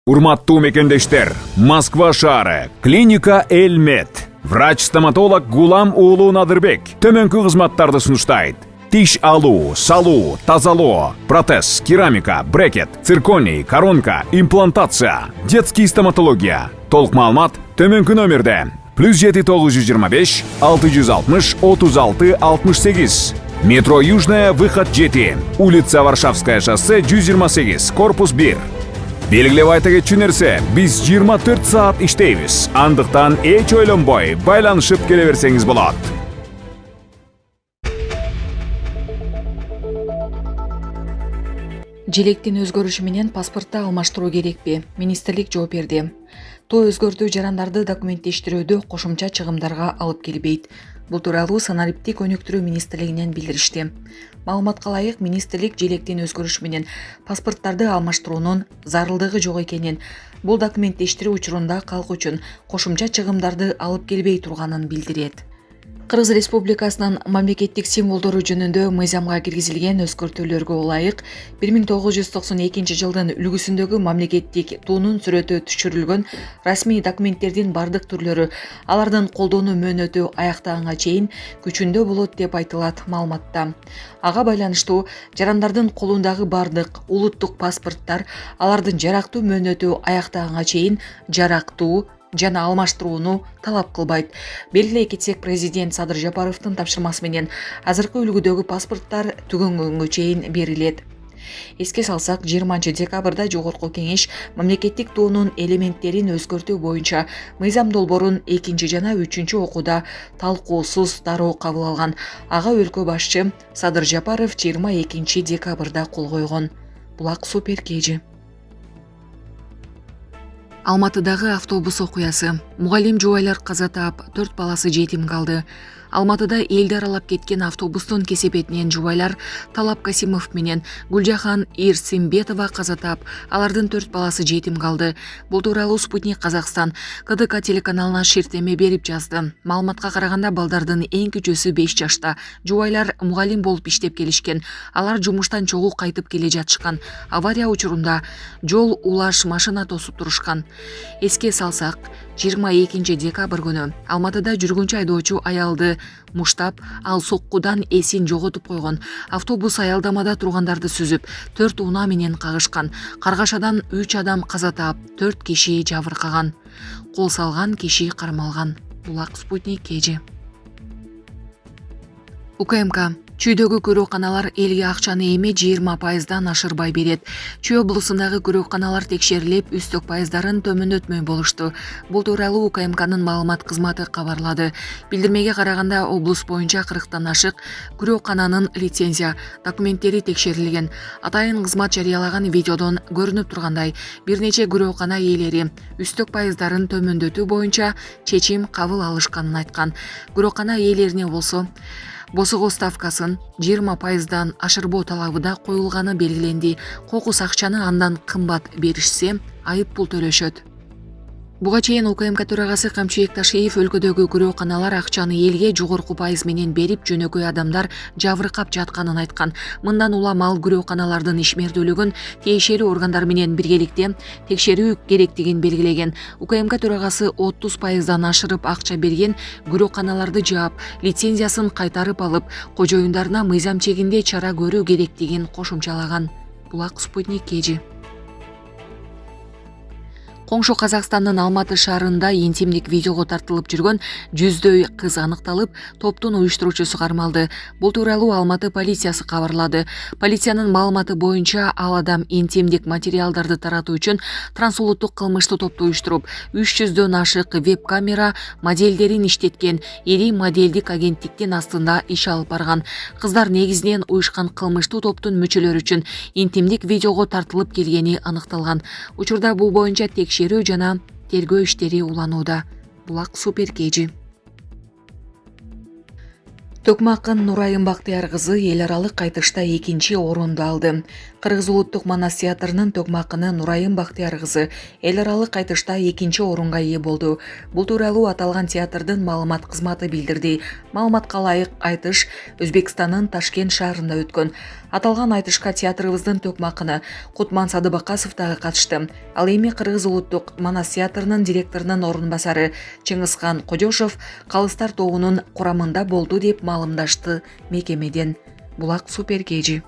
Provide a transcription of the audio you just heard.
Урматтуу мекендештер, Москва шаары, клиника Элмед. Врач-стоматолог Гулам уулу Надырбек төмөнкү кызматтарды сунуштайт. Тиш алуу, салуу, тазалоо, протез, керамика, брекет, цирконий, коронка, имплантация, детский стоматология. Толук маалымат төмөнкү номерде. +7 925 660 36 68. Метро Южная, выход 7. Улица Варшавская шоссе 128, корпус 1. Белгилеп айта кетчү нерсе, биз 24 саат иштейбиз. Андыктан эч ойлонбой, байланышып келе берсеңиз болот. Желектин өзгөрүшү менен паспортто алмаштыруу керекпи? Министрлик жооп берди. Тоо өзгөртүү жарандарды документтештирүүдө кошумча чыгымдарга алып келбейт. Бул тууралуу санариптик өнүктүрүү министрлигинен билдиришти. Маалыматка ылайык, министрлик желектин өзгөрүшү менен паспорттарды алмаштыруунун зарылдыгы жок экенин, бул документтештирүү учурунда калк үчүн кошумча чыгымдарды алып келбей турганын билдирет. Кыргыз Республикасынын мамлекеттик символдору жөнүндө мыйзамга киргизилген өзгөртүүлөргө ылайык 1992 жылдын үлгүсүндөгү мамлекеттик туунун сүрөтү түшүрүлгөн расмий документтердин бардык түрлөрү алардын колдонуу мөөнөтү аяктаганга чейин күчүндө болот деп айтылат маалыматта. Ага байланыштуу жарандардын колундагы бардык улуттук паспорттар алардын жарактуу мөөнөтү аяктаганга чейин жарактуу жана алмаштырууну талап кылбайт. Белгилей кетсек, президент Садыр Жапаровдун тапшырмасы менен азыркы үлгүдөгү паспорттар түгөнгөнгө чейин берилет. Эске салсак, 20 декабрда Жогорку Кеңеш мамлекеттик туунун элементтерин өзгөртүү боюнча мыйзам долбоорун 2 жана 3 окууда талкуусуз дароо кабыл алган. Ага өлкө башчы Садыр Жапаров 22 декабрда кол койгон. Булак супер кежи. Алматыдагы автобус окуясы. Мугалим жубайлар каза таап, 4 баласы жетим калды. Алматыда элди аралап кеткен автобустун кесепетинен жубайлар Талап Касимов менен Гүлжахан Ирсимбетова каза таап, алардын 4 баласы жетим калды. Бул тууралуу Спутник Казакстан КДК телеканалына ширтеме берип жазды. Маалыматка караганда, балдардын эң кичүүсү 5 жашта. Жубайлар мугалим болуп иштеп келишкен. Алар жумуштан чогуу кайтып келе жатышкан. Авария учурунда жол улаш машина тосуп турушкан. Эске салсак, 22 декабрь күнү Алматыда жүргүнчү айдоочу аялды муштап, ал соккудан эсин жоготуп койгон. Автобус аялдамада тургандарды сүзүп, 4 унаа менен кагышкан. Каргашадан 3 адам каза таап, 4 киши жабыркаган. Кол салган киши кармалган. Булак Спутник кежи. УКМК Чүйдөгү көрөканалар элге акчаны эми 20% ашырбай берет. Чүй облусундагы көрөканалар текшерилип, үстөк пайыздарын төмөндөтмөй болушту. Бул тууралуу УКМКнын маалымат кызматы кабарлады. Билдирмеге караганда, облус боюнча 40тан ашык көрөкананын лицензия документтери текшерилген. Атайын кызмат жарыялаган видеодон көрүнүп тургандай, бир нече көрөкана ээлери үстөк пайыздарын төмөндөтүү боюнча чечим кабыл алышканын айткан. Көрөкана ээлерине болсо босого ставкасын 20%дан ашырбоо талабы да коюлганы белгиленди. Кокус акчаны андан кымбат беришсе, айып пул төлөшөт. Буга чейин УКМК төрагасы Камчыбек Ташиев өлкөдөгү көрөканалар акчаны элге жогорку пайыз менен берип, жөнөкөй адамдар жабыркап жатканын айткан. Мындан улам ал көрөканалардын ишмердүүлүгүн тиешелүү органдар менен биргеликте текшерүү керектигин белгилеген. УКМК төрагасы 30%дан ашырып акча берген көрөканаларды жаап, лицензиясын кайтарып алып, кожоюндарына мыйзам чегинде чара көрүү керектигин кошумчалаган. Булак Спутник кежи. Коңшу Казакстандын Алматы шаарында интимдик видеого тартылып жүргөн 100дөй кыз аныкталып, топтун уюштуруучусу кармалды. Бул тууралуу Алматы полициясы кабарлады. Полициянын маалыматы боюнча, ал адам интимдик материалдарды таратуу үчүн трансулуттук кылмыштуу топту уюштуруп, 300дөн ашык веб-камера модельдерин иштеткен ири модельдик агенттиктин астында иш алып барган. Кыздар негизинен уюшкан кылмыштуу топтун мүчөлөрү үчүн интимдик видеого тартылып келгени аныкталган. Учурда бул боюнча текшерүү жана тергөө иштери уланууда. Булак супер кежи. Төкмө акын Нурайым Бактыяр кызы эл аралык кайтышта 2-чи орунду алды. Кыргыз улуттук манас театрынын төкмө акыны Нурайым Бактыяр кызы эл аралык кайтышта 2-чи орунга ээ болду. Бул тууралуу аталган театрдын маалымат кызматы билдирди. Маалыматка ылайык, айтыш Өзбекстандын Ташкент шаарында өткөн. Аталган айтышка театрыбыздын төкмакыны Кутман Садыбакасов дагы катышты. Ал эми Кыргыз улуттук Манас театрынын директорунун орун басары Чыңгызхан Кожошов калыстар тобунун курамында болду деп маалымдашты мекемеден. Булак Суперкежи.